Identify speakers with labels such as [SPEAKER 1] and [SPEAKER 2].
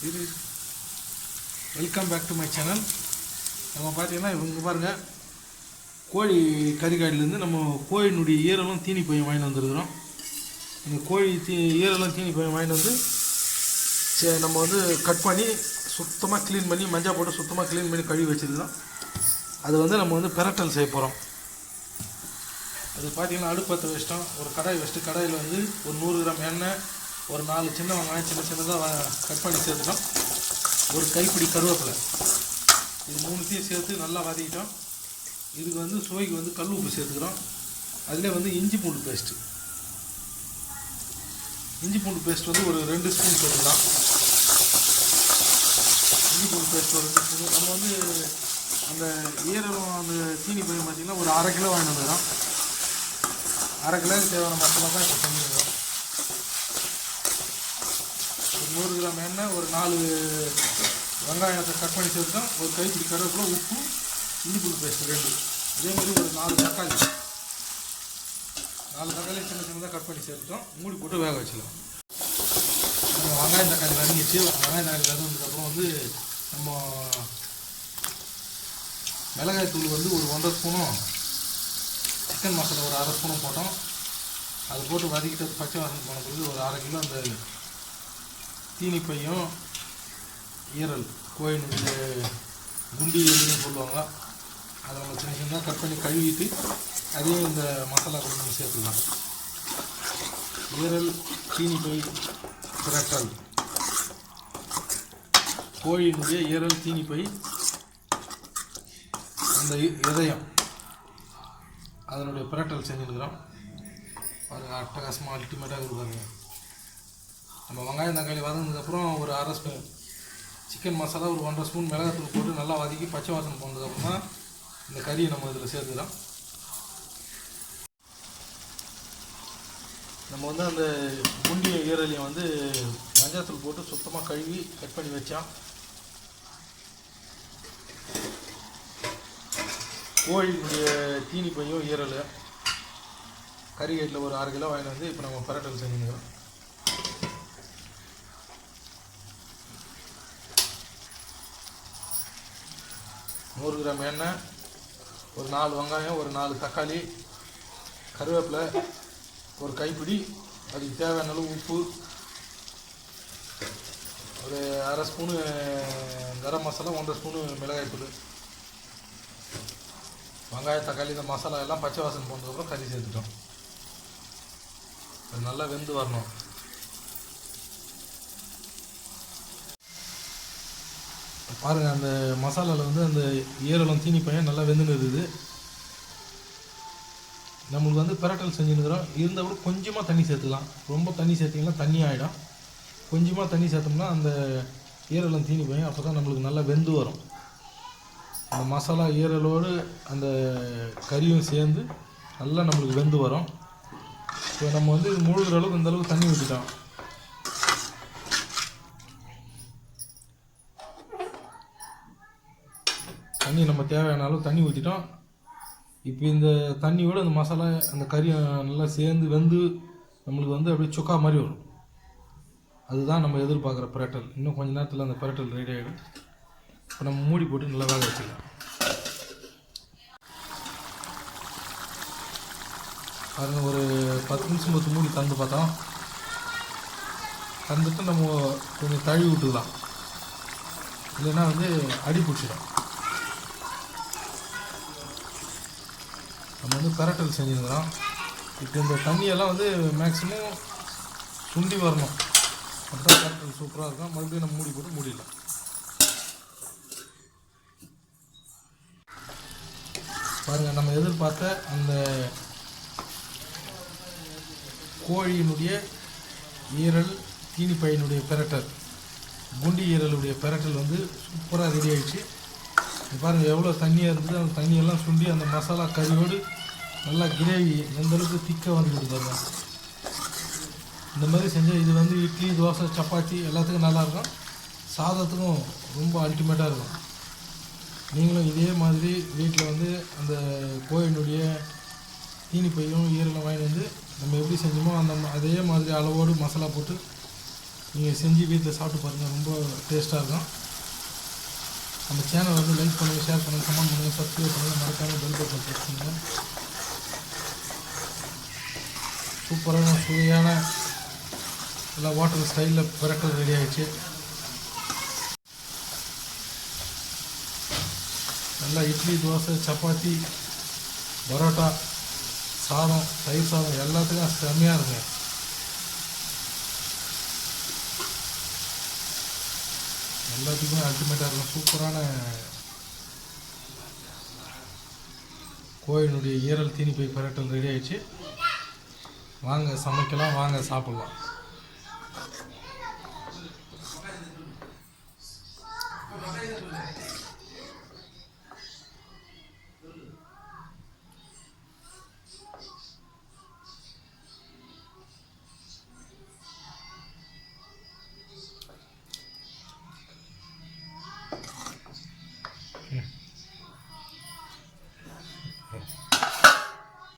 [SPEAKER 1] இது welcome back to my channel. நம்ம பார்த்தீங்கன்னா இவங்க பாருங்கள், கோழி கறிக்காடிலேருந்து நம்ம கோழியினுடைய ஈரலும் தீனி பையன் வாங்கிட்டு வந்துருக்குறோம். இந்த கோழி ஈரலும் தீனி பையன் வாங்கிட்டு வந்து நம்ம வந்து கட் பண்ணி சுத்தமாக க்ளீன் பண்ணி மஞ்சள் போட்டு சுத்தமாக க்ளீன் பண்ணி கழுவி வச்சுருக்கோம். அது வந்து நம்ம வந்து பிரட்டல் செய்ய போகிறோம். அது பார்த்திங்கன்னா அடுப்பத்தை வச்சிட்டோம். ஒரு கடாய் வச்சுட்டு கடாயில் வந்து ஒரு 100 கிராம் எண்ணெய், ஒரு 4 சின்ன வெங்காயம் சின்னதாக கட் பண்ணி சேர்த்துட்டோம். ஒரு கைப்பிடி கருவேப்பிலை, இது 3த்தையும் சேர்த்து நல்லா வதக்கிட்டோம். இதுக்கு வந்து சுவைக்கு வந்து கல் உப்பு சேர்த்துக்கிறோம். அதிலே வந்து இஞ்சி பூண்டு பேஸ்ட்டு வந்து ஒரு 2 ஸ்பூன் சேர்த்துக்கலாம். இஞ்சி பூண்டு பேஸ்ட் ஒரு 2 ஸ்பூன். நம்ம வந்து அந்த ஈரலும் அந்த தீனி பையன் பார்த்திங்கன்னா ஒரு 1/2 கிலோ வாங்கிட்டு வந்துக்கிறோம். 1/2 கிலோவுக்கு தேவையான மசாலா தான் இப்போ செஞ்சுக்கிறோம். ஒரு 100 கிராம் எண்ணெய், ஒரு 4 வெங்காயத்தை கட் பண்ணி சேர்த்துட்டோம். ஒரு கைப்பிடி கருவேப்பிலை, உப்பு, இஞ்சி பூண்டு பேஸ்ட் 2. அதேமாதிரி ஒரு 4 தக்காளி சின்னதாக கட் பண்ணி சேர்த்துட்டோம். மூடி போட்டு வேக வச்சுக்கலாம். வெங்காயம் தக்காளி வதங்கிச்சு. வெங்காயம் தக்காளி வதங்கினதுக்கப்புறம் வந்து நம்ம மிளகாய் தூள் வந்து ஒரு 1.5 ஸ்பூனும், சிக்கன் மசாலா ஒரு 1/2 ஸ்பூனும் போட்டோம். அது போட்டு வதக்கிட்டு பச்சை வாசனை போன பிறகு ஒரு 1/2 கிலோ அந்த தீனி பையும் ஈரல், கோழினுடைய குண்டி ஈரல்னு சொல்லுவாங்க, அதை நம்ம சின்ன சின்னதாக கட் பண்ணி கழுவிட்டு அதையும் இந்த மசாலா கூட நம்ம சேர்த்துக்கலாம். ஈரல் தீனி பை பிரட்டல், கோழியினுடைய ஈரல் தீனி பை, அந்த இதயம், அதனுடைய பிரட்டல் செஞ்சுருக்கிறோம். பாருங்கள், அட்டகாசமாக அல்டிமேட்டாக இருக்குது பாருங்கள். நம்ம வெங்காயம் தக்காளி வதங்கினதுக்கப்புறம் ஒரு 1/2 ஸ்பூன் சிக்கன் மசாலா, ஒரு 1.5 ஸ்பூன் மிளகாத்தூள் போட்டு நல்லா வதக்கி பச்சை வாசனை போனதுக்கப்புறம் தான் இந்த கறியை நம்ம இதில் சேர்த்துக்கிறோம். நம்ம வந்து அந்த குண்டிய ஈரலையும் வந்து மஞ்சள் போட்டு சுத்தமாக கழுவி கட் பண்ணி வச்சோம். கோழியினுடைய தீனி பையும் ஈரல் கறிகட்டில் ஒரு 1/2 கிலோ வாங்கிட்டு வந்து இப்போ நம்ம பிரட்டல் செஞ்சுக்கிறோம். நூறு கிராம் எண்ணெய், ஒரு 4 வெங்காயம், ஒரு 4 தக்காளி, கருவேப்பிலை ஒரு கைப்பிடி, அதுக்கு தேவையான அளவு உப்பு, ஒரு 1/2 ஸ்பூனு கரம் மசாலா, 1.5 ஸ்பூனு மிளகாய்த்தூள், வெங்காயம் தக்காளி இந்த மசாலா எல்லாம் பச்சை வாசனை போனதுக்கப்புறம் கறி சேர்த்துட்டோம். அது நல்லா வெந்து வரணும். பாருங்கள், அந்த மசாலாவில் வந்து அந்த ஈரலும் தீனி பையன் நல்லா வெந்துன்னு இருக்குது. நம்மளுக்கு வந்து பிரட்டல் செஞ்சுருக்கிறோம். இருந்த விட கொஞ்சமாக தண்ணி சேர்த்துக்கலாம். ரொம்ப தண்ணி சேர்த்திங்கன்னா தண்ணி ஆகிடும். கொஞ்சமாக தண்ணி சேர்த்தோம்னா அந்த ஈரலும் தீனி பையன் அப்போ தான் நம்மளுக்கு நல்லா வெந்து வரும். அந்த மசாலா ஈரலோடு அந்த கறியும் சேர்ந்து நல்லா நம்மளுக்கு வெந்து வரும். இப்போ நம்ம வந்து முழுகிற அளவுக்கு இந்த அளவுக்கு தண்ணி ஊற்றிட்டோம். தண்ணி நம்ம தேவையான அளவு தண்ணி ஊற்றிட்டோம். இப்போ இந்த தண்ணியோடு அந்த மசாலா அந்த கறி நல்லா சேர்ந்து வெந்து நம்மளுக்கு வந்து அப்படியே சுக்கா மாதிரி வரும். அதுதான் நம்ம எதிர்பார்க்குற பிரட்டல். இன்னும் கொஞ்சம் நேரத்தில் அந்த பிரட்டல் ரெடி ஆகிடும். இப்போ நம்ம மூடி போட்டு நல்லா வேக வச்சுக்கலாம். பாருங்கள், ஒரு 10 நிமிஷம் பத்து மூடி தந்து பார்த்தோம். தந்துட்டு நம்ம கொஞ்சம் தழுவி விட்டுக்கலாம், இல்லைன்னா வந்து அடி பிடிச்சிடும். நம்ம வந்து பிரட்டல் செஞ்சுருக்கிறோம். இப்போ இந்த தண்ணியெல்லாம் வந்து மேக்ஸிமம் சுண்டி வரணும். அப்போ தான் பிரட்டல் சூப்பராக இருக்கும். மறுபடியும் நம்ம மூடி போட்டு மூடிடலாம். பாருங்கள், நம்ம எதிர்பார்த்த அந்த கோழியினுடைய ஈரல் தீனி பையனுடைய பிரட்டல், குண்டி ஈரலுடைய பிரட்டல் வந்து சூப்பராக ரெடி ஆகிடுச்சு. பாருங்கள், எவ்வளோ தண்ணியாக இருக்குது. அந்த தண்ணியெல்லாம் சுண்டி அந்த மசாலா கறியோடு நல்லா கிரேவி எந்தளவுக்கு திக்காக வந்துக்கிட்டு பாருங்கள். இந்த மாதிரி செஞ்சால் இது வந்து இட்லி, தோசை, சப்பாத்தி எல்லாத்துக்கும் நல்லாயிருக்கும். சாதத்துக்கும் ரொம்ப அல்டிமேட்டாக இருக்கும். நீங்களும் இதே மாதிரி வீட்டில் வந்து அந்த கோழியினுடைய தீனி பையும் ஈரலும் வாங்கி வந்து நம்ம எப்படி செஞ்சோமோ அதே மாதிரி அளவோடு மசாலா போட்டு நீங்கள் செஞ்சு வீட்டில் சாப்பிட்டு பாருங்கள், ரொம்ப டேஸ்ட்டாக இருக்கும். நம்ம சேனல் வந்து லைக் பண்ணுங்கள், ஷேர் பண்ணுங்கள், கமெண்ட் பண்ணுங்கள், சப்ஸ்கிரைப் பண்ணுங்கள், மறக்காமல் பெல் பட்டன் ப்ரெஸ் பண்ணுங்கள். சூப்பரான சுவையான எல்லாம் ஹோட்டல் ஸ்டைலில் பிரட்டல் ரெடி ஆகிடுச்சு. நல்லா இட்லி, தோசை, சப்பாத்தி, பரோட்டா, சாதம், தயிர் சாதம் எல்லாத்துக்கும் செம்மையாக இருக்குங்க. எல்லாத்துக்குமே அல்டிமேட்டாக இருக்கும். சூப்பரான கோழினுடைய ஈரல் தீனி போய் பிரட்டல் ரெடி ஆகிடுச்சு. வாங்க சமைக்கலாம், வாங்க சாப்பிட்லாம்.